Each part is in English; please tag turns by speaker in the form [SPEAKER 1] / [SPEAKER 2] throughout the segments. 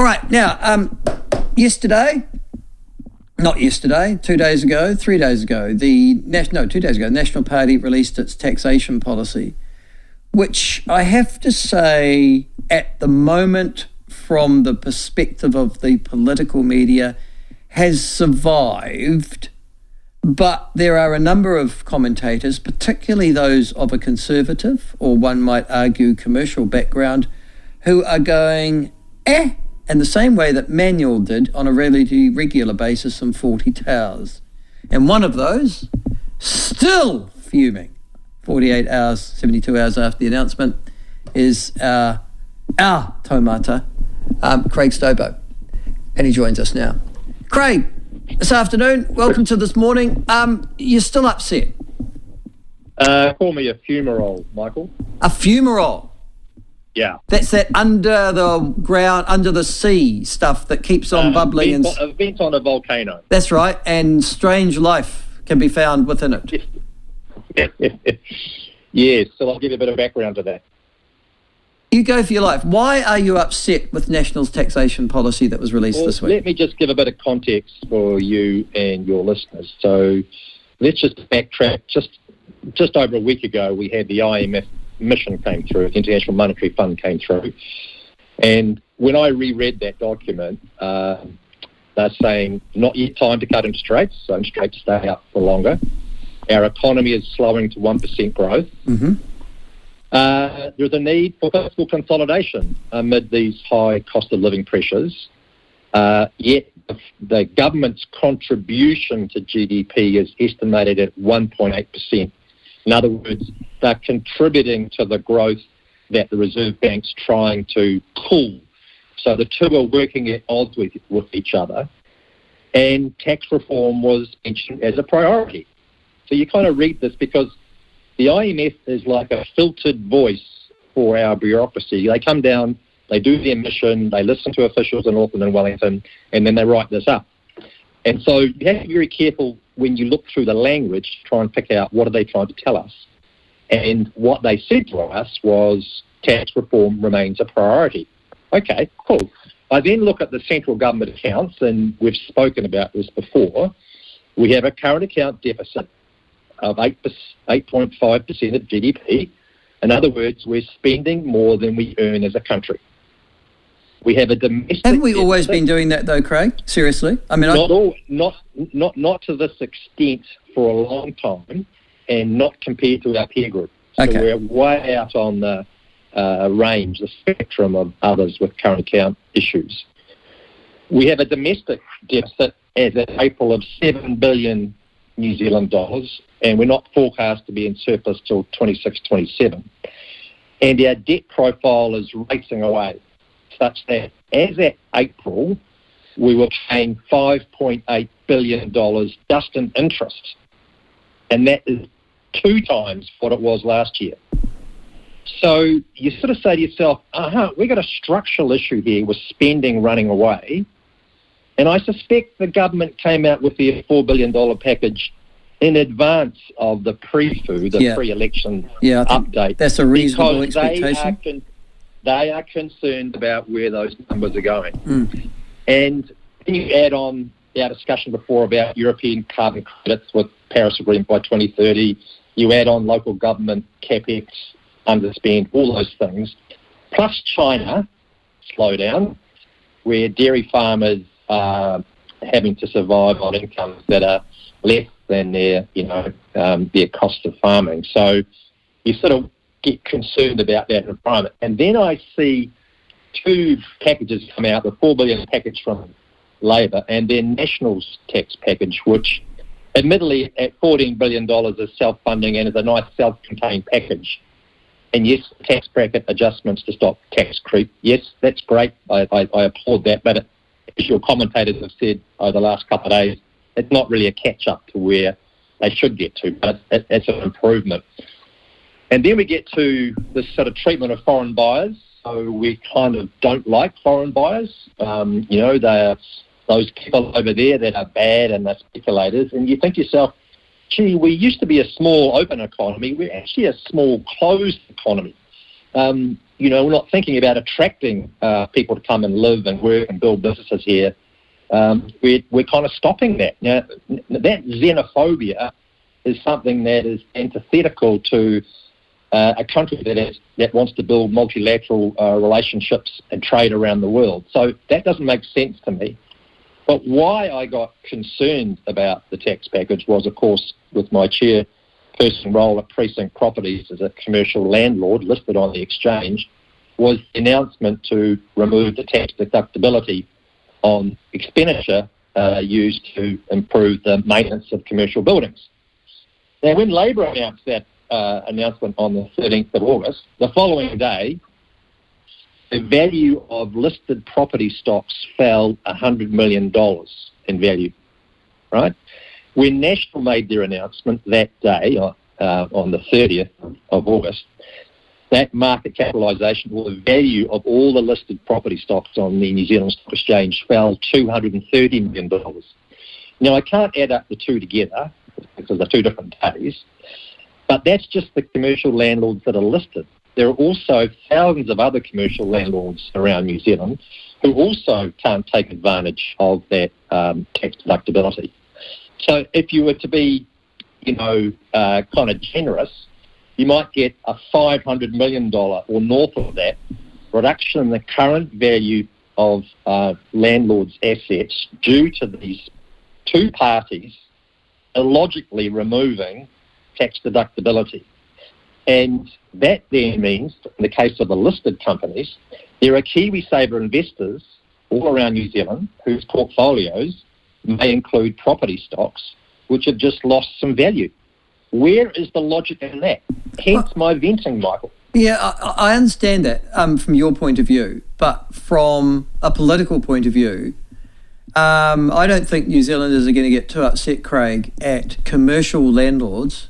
[SPEAKER 1] All right, now, 2 days ago, 3 days ago, 2 days ago, the National Party released its taxation policy, which I have to say, at the moment, from the perspective of the political media, has survived. But there are a number of commentators, particularly those of a conservative, or one might argue commercial background, who are going, in the same way that Manuel did on a relatively regular basis in 40 Towers. And one of those, still fuming, 48 hours, 72 hours after the announcement, is our taumata, Craig Stobo. And he joins us now. Craig, this afternoon, welcome to This Morning. You're still upset?
[SPEAKER 2] Call me a fumarole, Michael.
[SPEAKER 1] A fumarole?
[SPEAKER 2] Yeah.
[SPEAKER 1] That's that under the ground, under the sea stuff that keps on bubbling.
[SPEAKER 2] A vent on a volcano.
[SPEAKER 1] That's right, and strange life can be found within it.
[SPEAKER 2] Yes, so I'll give you a bit of background to that.
[SPEAKER 1] You go for your life. Why are you upset with National's taxation policy that was released this week?
[SPEAKER 2] Let me just give a bit of context for you and your listeners. So let's just backtrack. Just over a week ago, we had the IMF mission came through, the International Monetary Fund came through. And when I reread that document, they're saying not yet time to cut interest rates, so interest rates stay up for longer. Our economy is slowing to 1% growth.
[SPEAKER 1] Mm-hmm.
[SPEAKER 2] There's a need for fiscal consolidation amid these high cost of living pressures. Yet the government's contribution to GDP is estimated at 1.8%. In other words, they're contributing to the growth that the Reserve Bank's trying to cool. So the two are working at odds with each other. And tax reform was mentioned as a priority. So you kind of read this because the IMF is like a filtered voice for our bureaucracy. They come down, they do their mission, they listen to officials in Auckland and Wellington, and then they write this up. And so you have to be very careful when you look through the language to try and pick out what are they trying to tell us. And what they said to us was tax reform remains a priority. Okay, cool. I then look at the central government accounts, and we've spoken about this before. We have a current account deficit of 8.5% of GDP. In other words, we're spending more than we earn as a country. We have a domestic
[SPEAKER 1] Haven't we always
[SPEAKER 2] deficit.
[SPEAKER 1] been doing that though, Craig? Seriously? I mean,
[SPEAKER 2] not to this extent for a long time, and not compared to our peer group. So
[SPEAKER 1] Okay.
[SPEAKER 2] we're way out on the range, the spectrum of others with current account issues. We have a domestic deficit as of April of 7 billion New Zealand dollars, and we're not forecast to be in surplus till 26-27. And our debt profile is racing away, such that as at April, we were paying $5.8 billion just in interest. And that is 2 times what it was last year. So you sort of say to yourself, we've got a structural issue here with spending running away. And I suspect the government came out with their $4 billion package in advance of the pre-election update.
[SPEAKER 1] That's a reasonable expectation.
[SPEAKER 2] They are concerned about where those numbers are going.
[SPEAKER 1] Mm.
[SPEAKER 2] And then you add on our discussion before about European carbon credits with Paris Agreement by 2030. You add on local government capex, underspend, all those things. Plus China slowdown, where dairy farmers are having to survive on incomes that are less than their cost of farming. So you sort of get concerned about that environment. And then I see 2 packages come out, the $4 billion package from Labor and then National's tax package, which admittedly at $14 billion is self-funding and is a nice self-contained package. And yes, tax bracket adjustments to stop tax creep. Yes, that's great. I applaud that. But as your commentators have said over the last couple of days, it's not really a catch-up to where they should get to, but it's an improvement. And then we get to this sort of treatment of foreign buyers. So we kind of don't like foreign buyers. They're those people over there that are bad and they're speculators. And you think to yourself, gee, we used to be a small open economy. We're actually a small closed economy. we're not thinking about attracting people to come and live and work and build businesses here. We're kind of stopping that. Now, that xenophobia is something that is antithetical to a country that wants to build multilateral relationships and trade around the world. So that doesn't make sense to me. But why I got concerned about the tax package was, of course, with my chairperson role at Precinct Properties as a commercial landlord listed on the exchange, was the announcement to remove the tax deductibility on expenditure used to improve the maintenance of commercial buildings. Now, when Labor announced that announcement on the 13th of August, the following day, the value of listed property stocks fell $100 million in value, right? When National made their announcement that day, on the 30th of August, that market capitalisation, or the value of all the listed property stocks on the New Zealand Stock Exchange, fell $230 million. Now, I can't add up the two together because they're two different days, but that's just the commercial landlords that are listed. There are also thousands of other commercial landlords around New Zealand who also can't take advantage of that tax deductibility. So if you were to be, kind of generous, you might get a $500 million or north of that reduction in the current value of landlords' assets due to these two parties illogically removing tax deductibility. And that then means, in the case of the listed companies, there are KiwiSaver investors all around New Zealand whose portfolios may include property stocks which have just lost some value. Where is the logic in that? Hence my venting, Michael.
[SPEAKER 1] Yeah, I understand that from your point of view, but from a political point of view, I don't think New Zealanders are going to get too upset, Craig, at commercial landlords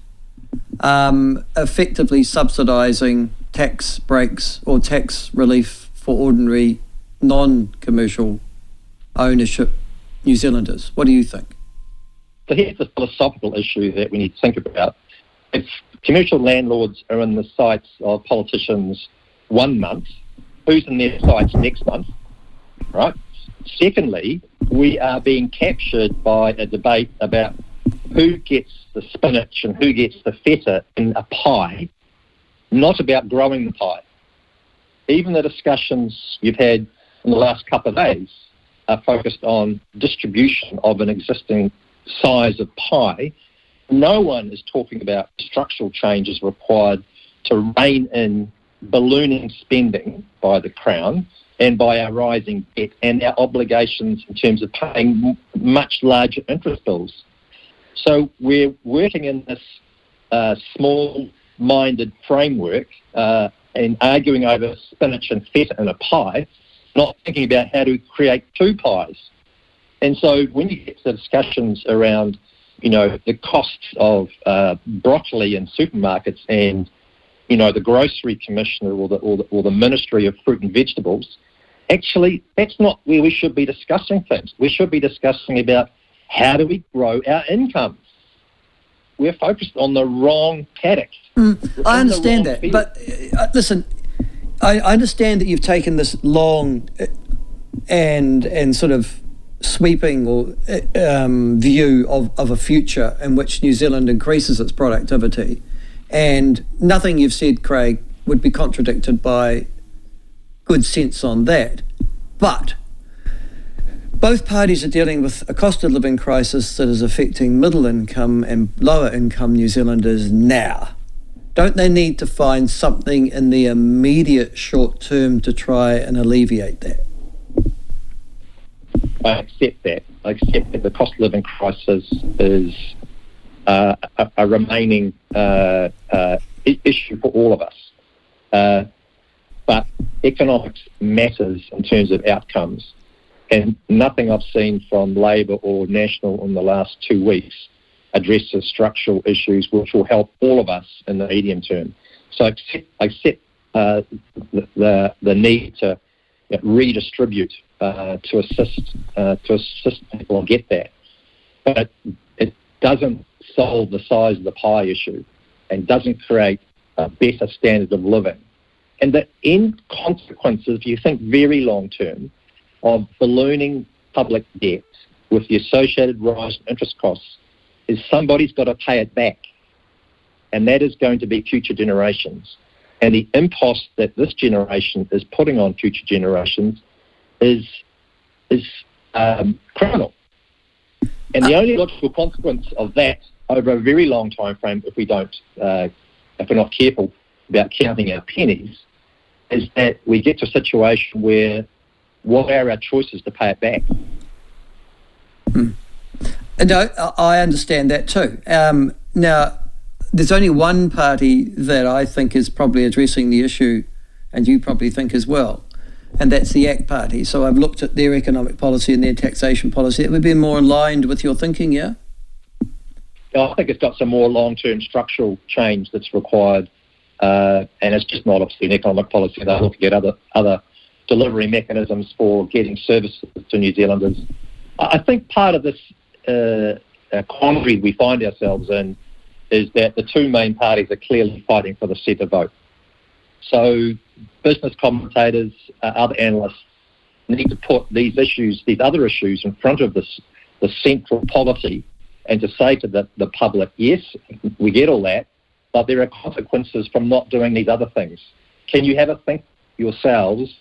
[SPEAKER 1] effectively subsidising tax breaks or tax relief for ordinary non-commercial ownership New Zealanders. What do you think?
[SPEAKER 2] So here's the philosophical issue that we need to think about. If commercial landlords are in the sights of politicians 1 month, who's in their sights next month, right? Secondly, we are being captured by a debate about who gets the spinach and who gets the feta in a pie, not about growing the pie. Even the discussions you've had in the last couple of days are focused on distribution of an existing size of pie. No one is talking about structural changes required to rein in ballooning spending by the Crown and by our rising debt and our obligations in terms of paying much larger interest bills. So we're working in this small-minded framework and arguing over spinach and feta in a pie, not thinking about how to create two pies. And so when you get to discussions around, the costs of broccoli in supermarkets and, the grocery commissioner or the Ministry of Fruit and Vegetables, actually, that's not where we should be discussing things. We should be discussing about how do we grow our incomes. We're focused on the wrong paddock.
[SPEAKER 1] I understand that, but listen, I understand that you've taken this long and sort of sweeping or view of a future in which New Zealand increases its productivity, and nothing you've said, Craig, would be contradicted by good sense on that. But both parties are dealing with a cost of living crisis that is affecting middle income and lower income New Zealanders now. Don't they need to find something in the immediate short term to try and alleviate that?
[SPEAKER 2] I accept that. I accept that the cost of living crisis is a remaining issue for all of us. But economics matters in terms of outcomes. And nothing I've seen from Labor or National in the last 2 weeks addresses structural issues which will help all of us in the medium term. So I accept the need to redistribute to assist people and get that. But it doesn't solve the size of the pie issue and doesn't create a better standard of living And the end consequences, if you think very long term, of ballooning public debt with the associated rise in interest costs is somebody's got to pay it back. And that is going to be future generations. And the impost that this generation is putting on future generations is criminal. And the only logical consequence of that over a very long time frame, if we're not careful about counting our pennies, is that we get to a situation where what are our choices to pay it back?
[SPEAKER 1] No, I understand that too. Now, there's only one party that I think is probably addressing the issue, and you probably think as well, and that's the ACT Party. So I've looked at their economic policy and their taxation policy. It would be more aligned with your thinking, yeah?
[SPEAKER 2] I think it's got some more long-term structural change that's required, and it's just not obviously an economic policy. They're looking at other delivery mechanisms for getting services to New Zealanders. I think part of this quandary we find ourselves in is that the two main parties are clearly fighting for the centre vote. So business commentators, other analysts need to put these other issues in front of the central polity and to say to the public, yes, we get all that, but there are consequences from not doing these other things. Can you have a think yourselves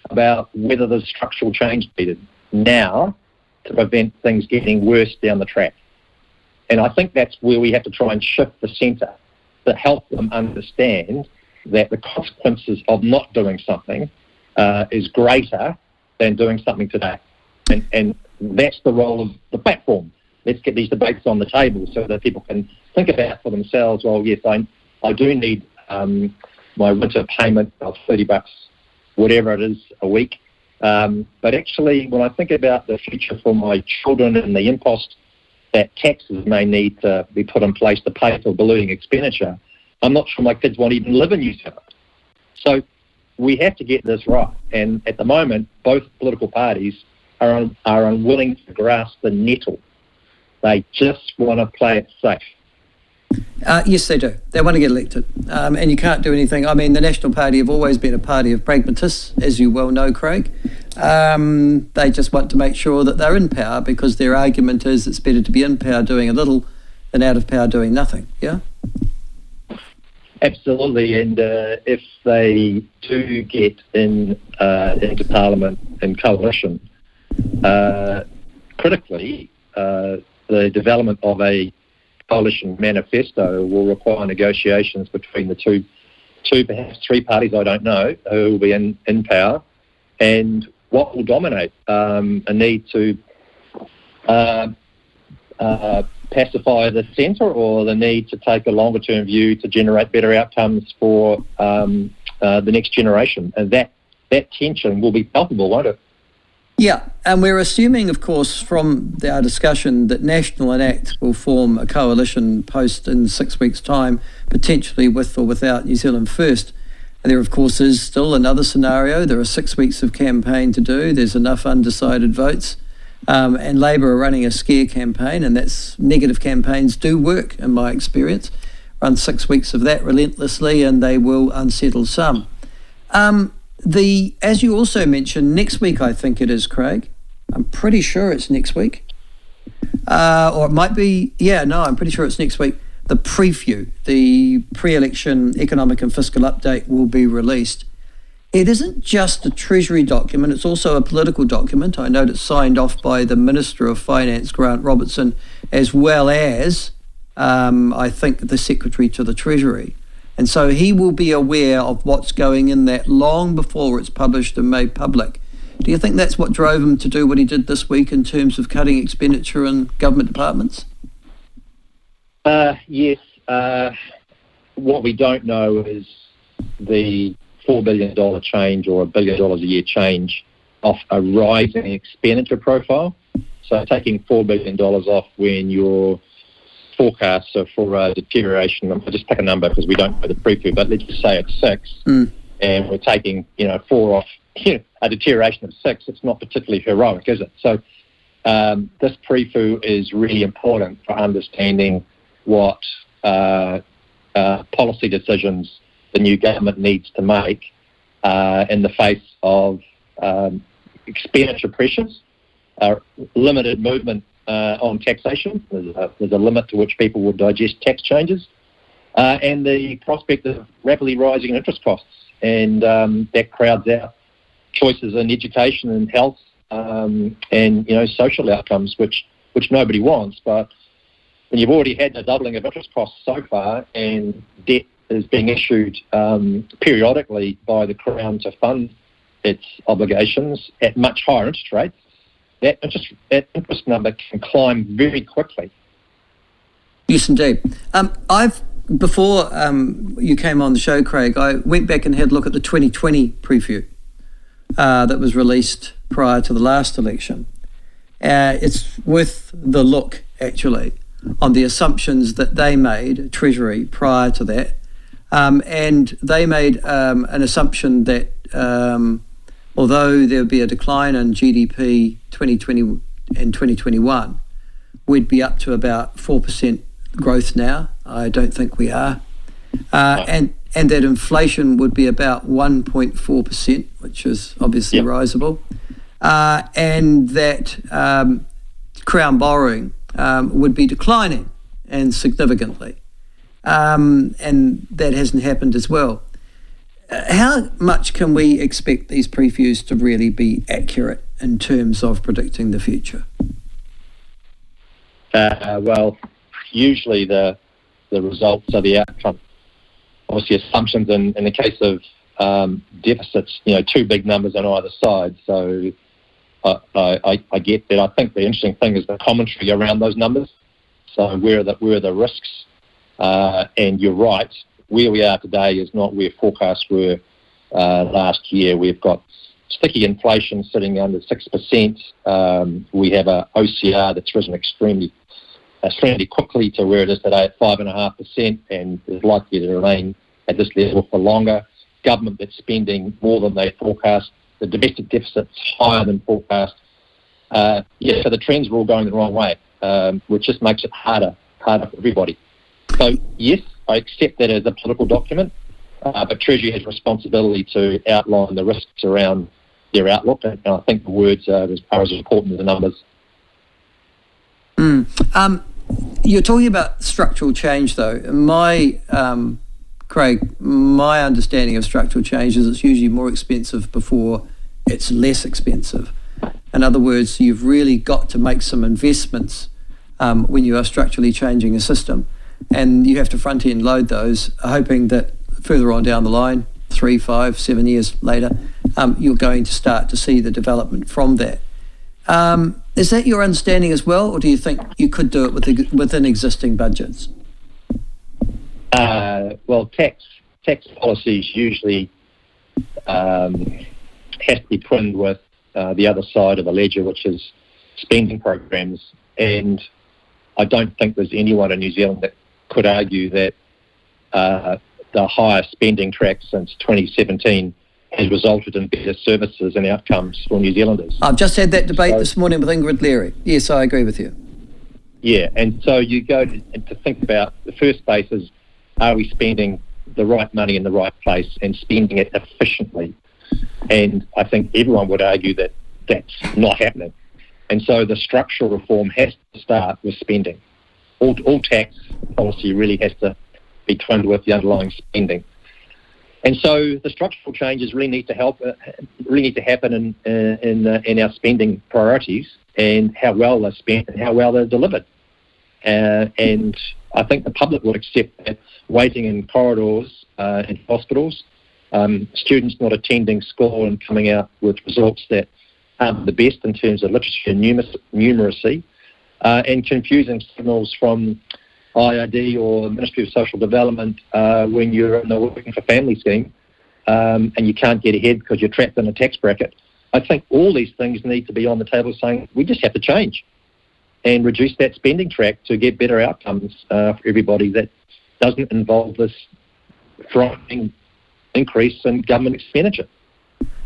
[SPEAKER 2] about whether there's structural change needed now to prevent things getting worse down the track? And I think that's where we have to try and shift the centre to help them understand that the consequences of not doing something is greater than doing something today. And that's the role of the platform. Let's get these debates on the table so that people can think about for themselves, well, yes, I do need my winter payment of $30, whatever it is, a week. But actually, when I think about the future for my children and the impost that taxes may need to be put in place to pay for ballooning expenditure, I'm not sure my kids won't even live in New Zealand. So we have to get this right. And at the moment, both political parties are unwilling to grasp the nettle. They just want to play it safe.
[SPEAKER 1] Yes, they do. They want to get elected. And you can't do anything. I mean, the National Party have always been a party of pragmatists, as you well know, Craig. They just want to make sure that they're in power because their argument is it's better to be in power doing a little than out of power doing nothing, yeah?
[SPEAKER 2] Absolutely. And if they do get into Parliament in coalition, critically, the development of a coalition manifesto will require negotiations between the two, perhaps three parties, I don't know, who will be in power. And what will dominate? A need to pacify the centre, or the need to take a longer-term view to generate better outcomes for the next generation? And that tension will be palpable, won't it?
[SPEAKER 1] Yeah, and we're assuming, of course, from our discussion that National and ACT will form a coalition post in 6 weeks' time, potentially with or without New Zealand First. And there, of course, is still another scenario. There are 6 weeks of campaign to do. There's enough undecided votes. And Labour are running a scare campaign, and that's negative campaigns do work, in my experience. Run 6 weeks of that relentlessly, and they will unsettle some. As you also mentioned, next week, I think it is, Craig. I'm pretty sure it's next week. Or it might be, I'm pretty sure it's next week. The preview, the pre-election economic and fiscal update will be released. It isn't just a Treasury document, it's also a political document. I note it's signed off by the Minister of Finance, Grant Robertson, as well as, I think, the Secretary to the Treasury. And so he will be aware of what's going in that long before it's published and made public. Do you think that's what drove him to do what he did this week in terms of cutting expenditure in government departments?
[SPEAKER 2] Yes. What we don't know is the $4 billion change or $1 billion a year change off a rising expenditure profile. So taking $4 billion off when your forecasts are for a deterioration, I'll just pick a number because we don't know the preview, but let's just say it's 6, and we're taking 4 off a deterioration of 6, it's not particularly heroic, is it? So this preview is really important for understanding what policy decisions the new government needs to make in the face of expenditure pressures, limited movement on taxation. There's a limit to which people will digest tax changes, and the prospect of rapidly rising interest costs. And that crowds out choices in education and health and, social outcomes, which nobody wants. But when you've already had the doubling of interest costs so far, and debt is being issued periodically by the Crown to fund its obligations at much higher interest rates, that interest number can climb very quickly.
[SPEAKER 1] Yes, indeed. Before you came on the show, Craig, I went back and had a look at the 2020 preview that was released prior to the last election. It's worth the look, actually, on the assumptions that they made, Treasury, prior to that. And they made an assumption that although there would be a decline in GDP 2020 and 2021, we'd be up to about 4% growth now. I don't think we are. And that inflation would be about 1.4%, which is obviously risable. And that Crown borrowing would be declining and significantly. And that hasn't happened as well. How much can we expect these previews to really be accurate in terms of predicting the future?
[SPEAKER 2] Well, usually the results are the outcome. Obviously, assumptions in the case of deficits, two big numbers on either side. So I get that. I think the interesting thing is the commentary around those numbers. So where are the risks? And you're right, where we are today is not where forecasts were last year. We've got sticky inflation sitting under 6%. We have a OCR that's risen extremely quickly to where it is today at 5.5%, and is likely to remain at this level for longer. Government that's spending more than they forecast. The domestic deficit's higher than forecast. So the trends are all going the wrong way, which just makes it harder for everybody. So yes, I accept that as a political document, but Treasury has responsibility to outline the risks around their outlook, and I think the words are as important as the numbers.
[SPEAKER 1] You're talking about structural change, though. Craig, my understanding of structural change is it's usually more expensive before it's less expensive. In other words, you've really got to make some investments when you are structurally changing a system, and you have to front-end load those, hoping that further on down the line, 3, 5, 7 years later, you're going to start to see the development from that. Is that your understanding as well, or do you think you could do it within existing budgets?
[SPEAKER 2] Well, tax policies usually has to be twinned with the other side of the ledger, which is spending programs. And I don't think there's anyone in New Zealand that could argue that the higher spending track since 2017 has resulted in better services and outcomes for New Zealanders.
[SPEAKER 1] I've just had that debate this morning with Ingrid Leary. Yes, I agree with you.
[SPEAKER 2] Yeah, and so you go to think about the first base is, are we spending the right money in the right place and spending it efficiently? And I think everyone would argue that that's not happening. And so the structural reform has to start with spending. All tax policy really has to be twinned with the underlying spending. And so the structural changes really need to happen in our spending priorities and how well they're spent and how well they're delivered. And I think the public will accept that waiting in corridors in hospitals, students not attending school and coming out with results that aren't the best in terms of literacy and numeracy, and confusing signals from IRD or the Ministry of Social Development when you're in the Working for Family scheme and you can't get ahead because you're trapped in a tax bracket. I think all these things need to be on the table saying we just have to change and reduce that spending track to get better outcomes for everybody that doesn't involve this frightening increase in government expenditure.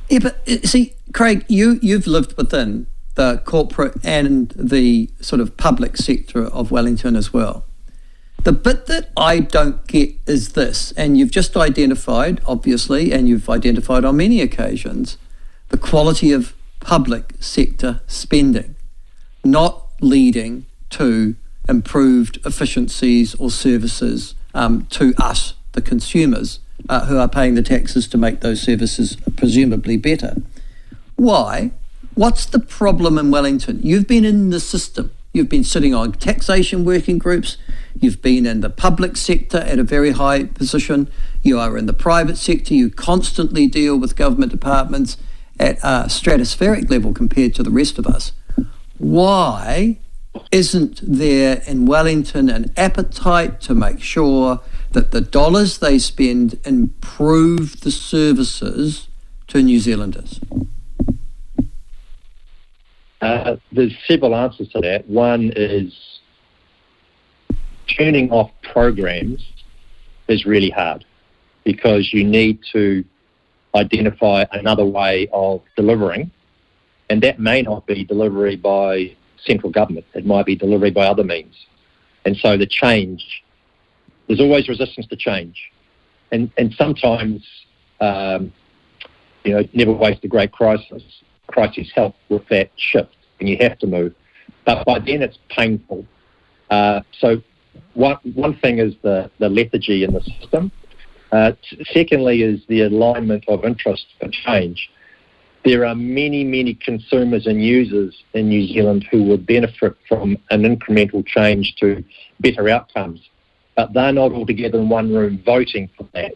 [SPEAKER 1] Yeah, but see, Craig, you've lived within the corporate and the sort of public sector of Wellington as well. The bit that I don't get is this, and you've just identified, obviously, and you've identified on many occasions, the quality of public sector spending, not leading to improved efficiencies or services to us, the consumers, who are paying the taxes to make those services presumably better. Why? What's the problem in Wellington? You've been in the system. You've been sitting on taxation working groups. You've been in the public sector at a very high position. You are in the private sector. You constantly deal with government departments at a stratospheric level compared to the rest of us. Why isn't there in Wellington an appetite to make sure that the dollars they spend improve the services to New Zealanders?
[SPEAKER 2] There's several answers to that. One is turning off programs is really hard because you need to identify another way of delivering, and that may not be delivery by central government. It might be delivery by other means. And so the change, there's always resistance to change. And sometimes, never waste a great crisis. Crises help with that shift, and you have to move. But by then it's painful. So one thing is the lethargy in the system. Secondly is the alignment of interest for change. There are many, many consumers and users in New Zealand who would benefit from an incremental change to better outcomes, but they're not all together in one room voting for that.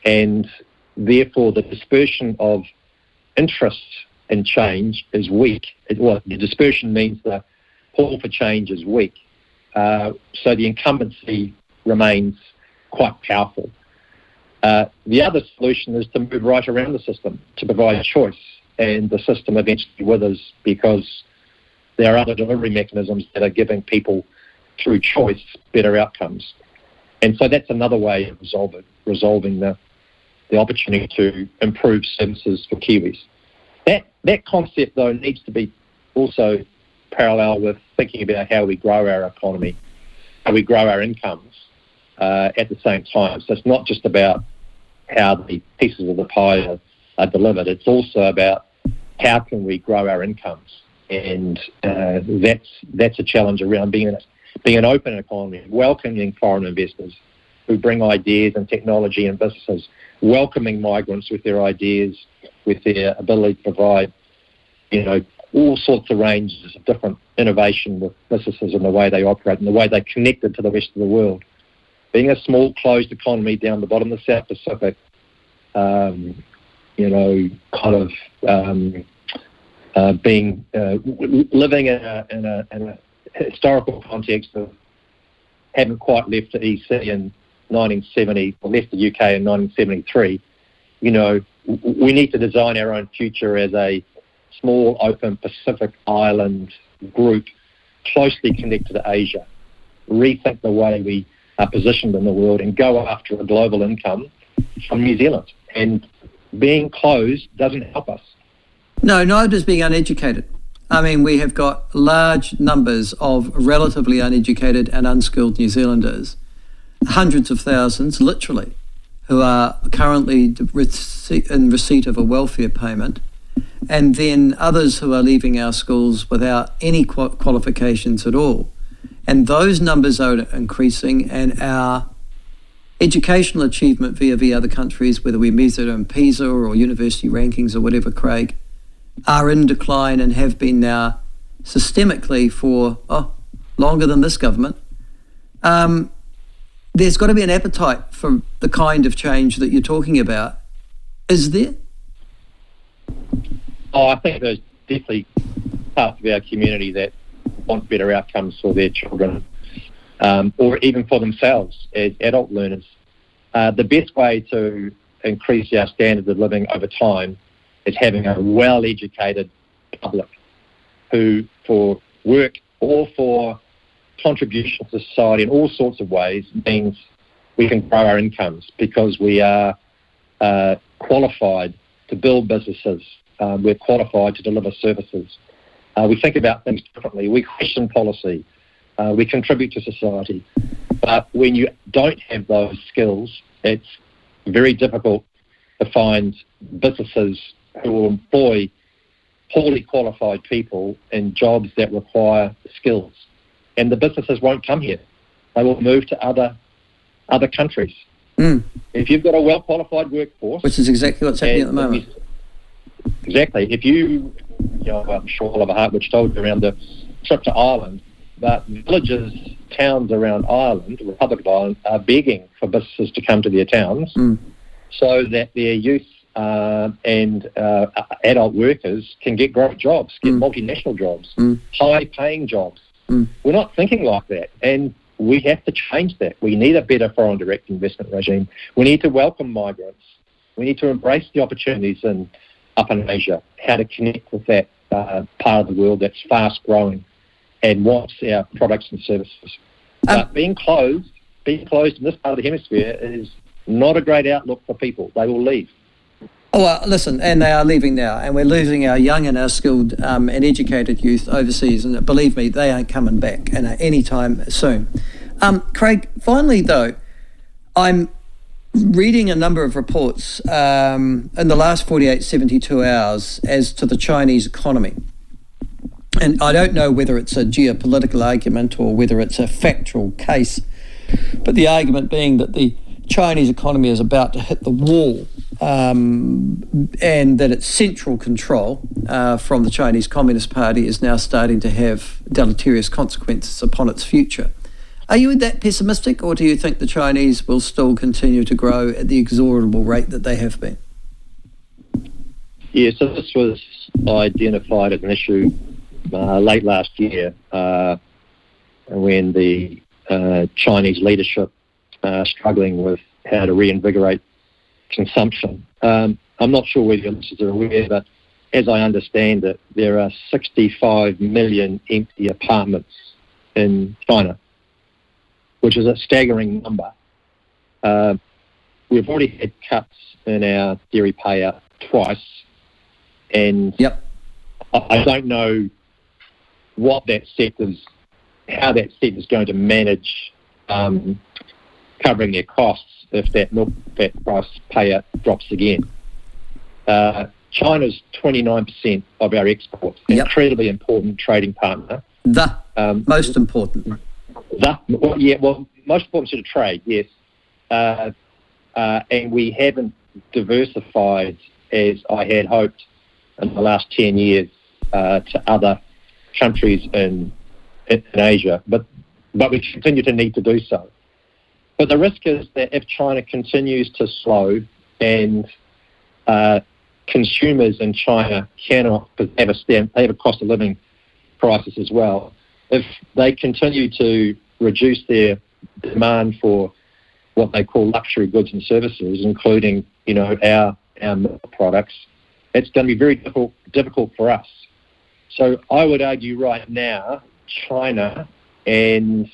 [SPEAKER 2] And therefore the dispersion of interest in change is weak. The dispersion means the call for change is weak. So the incumbency remains quite powerful. The other solution is to move right around the system, to provide choice, and the system eventually withers because there are other delivery mechanisms that are giving people, through choice, better outcomes. And so that's another way of resolving the opportunity to improve services for Kiwis. That concept, though, needs to be also parallel with thinking about how we grow our economy, how we grow our incomes at the same time. So it's not just about how the pieces of the pie are delivered. It's also about how can we grow our incomes. And that's a challenge around being an open economy, welcoming foreign investors who bring ideas and technology and businesses, welcoming migrants with their ideas, with their ability to provide, all sorts of ranges of different innovation with businesses and the way they operate and the way they connected to the rest of the world. Being a small, closed economy down the bottom of the South Pacific, living in a historical context of having quite left the EC in 1970, or left the UK in 1973, we need to design our own future as a small, open Pacific island group closely connected to Asia. Rethink the way we are positioned in the world and go after a global income from New Zealand. And being closed doesn't help us.
[SPEAKER 1] No, neither does being uneducated. I mean, we have got large numbers of relatively uneducated and unskilled New Zealanders, hundreds of thousands, literally, who are currently in receipt of a welfare payment, and then others who are leaving our schools without any qualifications at all. And those numbers are increasing, and our educational achievement via other countries, whether we measure in PISA or university rankings or whatever, Craig, are in decline and have been now systemically for longer than this government. There's got to be an appetite for the kind of change that you're talking about. Is there?
[SPEAKER 2] I think there's definitely parts of our community that want better outcomes for their children, or even for themselves as adult learners. The best way to increase our standard of living over time is having a well-educated public who, for work or for contribution to society in all sorts of ways, means we can grow our incomes because we are qualified to build businesses. We're qualified to deliver services. We think about things differently. We question policy. We contribute to society. But when you don't have those skills, it's very difficult to find businesses who will employ poorly qualified people in jobs that require skills. And the businesses won't come here. They will move to other countries. If you've got a well-qualified workforce...
[SPEAKER 1] Which is exactly what's happening at the moment.
[SPEAKER 2] Exactly. If I'm sure Oliver Hartwich told you around the trip to Ireland, that villages, towns around Ireland, the Republic of Ireland, are begging for businesses to come to their towns so that their youth and adult workers can get great jobs, get multinational jobs, high-paying jobs. We're not thinking like that, and we have to change that. We need a better foreign direct investment regime. We need to welcome migrants. We need to embrace the opportunities up in Asia, how to connect with that part of the world that's fast-growing and wants our products and services. But being closed in this part of the hemisphere is not a great outlook for people. They will leave.
[SPEAKER 1] Oh, well, listen, and they are leaving now, and we're losing our young and our skilled and educated youth overseas, and believe me, they aren't coming back any time soon. Craig, finally, though, I'm reading a number of reports in the last 48, 72 hours as to the Chinese economy. And I don't know whether it's a geopolitical argument or whether it's a factual case, but the argument being that the Chinese economy is about to hit the wall, and that its central control from the Chinese Communist Party is now starting to have deleterious consequences upon its future. Are you that pessimistic, or do you think the Chinese will still continue to grow at the exorbitant rate that they have been?
[SPEAKER 2] Yeah, so this was identified as an issue late last year when the Chinese leadership struggling with how to reinvigorate consumption. I'm not sure whether your listeners are aware, but as I understand it, there are 65 million empty apartments in China, which is a staggering number. We've already had cuts in our dairy payout twice, and I don't know how that sector's going to manage covering their costs if that milk fat price payout drops again. China's 29% of our exports, incredibly important trading partner.
[SPEAKER 1] Most important.
[SPEAKER 2] Most important sort of trade, yes. And we haven't diversified as I had hoped in the last 10 years to other countries in Asia, but we continue to need to do so. But the risk is that if China continues to slow and consumers in China cannot, because they have a cost of living crisis as well, if they continue to reduce their demand for what they call luxury goods and services, including our milk products, it's going to be very difficult for us. So I would argue right now, China and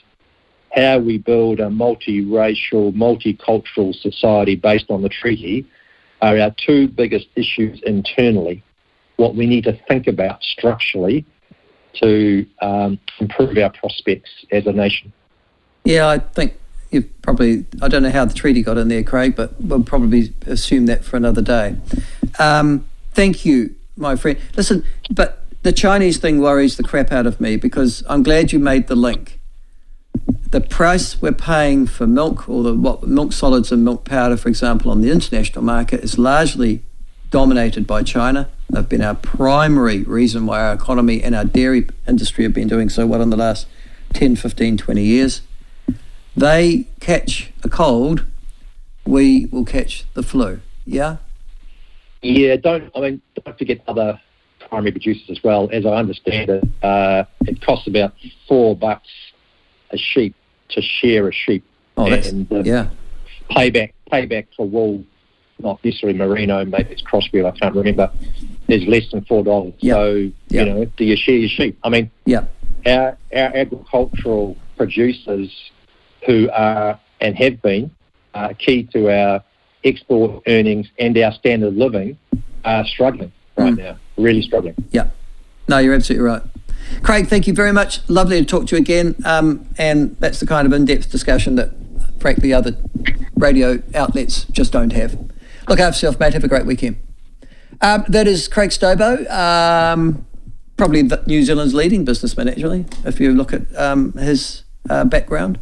[SPEAKER 2] how we build a multiracial, multicultural society based on the treaty are our two biggest issues internally, what we need to think about structurally to improve our prospects as a nation.
[SPEAKER 1] Yeah, I think you've probably, I don't know how the treaty got in there, Craig, but we'll probably assume that for another day. Thank you, my friend. Listen, but the Chinese thing worries the crap out of me because I'm glad you made the link. The price we're paying for milk, or milk solids and milk powder, for example, on the international market is largely dominated by China. They've been our primary reason why our economy and our dairy industry have been doing so well in the last 10, 15, 20 years. They catch a cold, we will catch the flu. Yeah?
[SPEAKER 2] Yeah, don't forget other primary producers as well. As I understand it, it costs about $4 a sheep to shear a sheep.
[SPEAKER 1] Oh,
[SPEAKER 2] Payback for wool, not necessarily merino, maybe it's crossbred, I can't remember, is less than $4.
[SPEAKER 1] Yep.
[SPEAKER 2] So, do you shear your sheep? I mean, our agricultural producers who are and have been key to our export earnings and our standard of living are struggling right now, really struggling.
[SPEAKER 1] Yeah. No, you're absolutely right. Craig, thank you very much. Lovely to talk to you again. And that's the kind of in-depth discussion that, frankly, other radio outlets just don't have. Look after yourself, mate. Have a great weekend. That is Craig Stobo, probably New Zealand's leading businessman, actually, if you look at his background.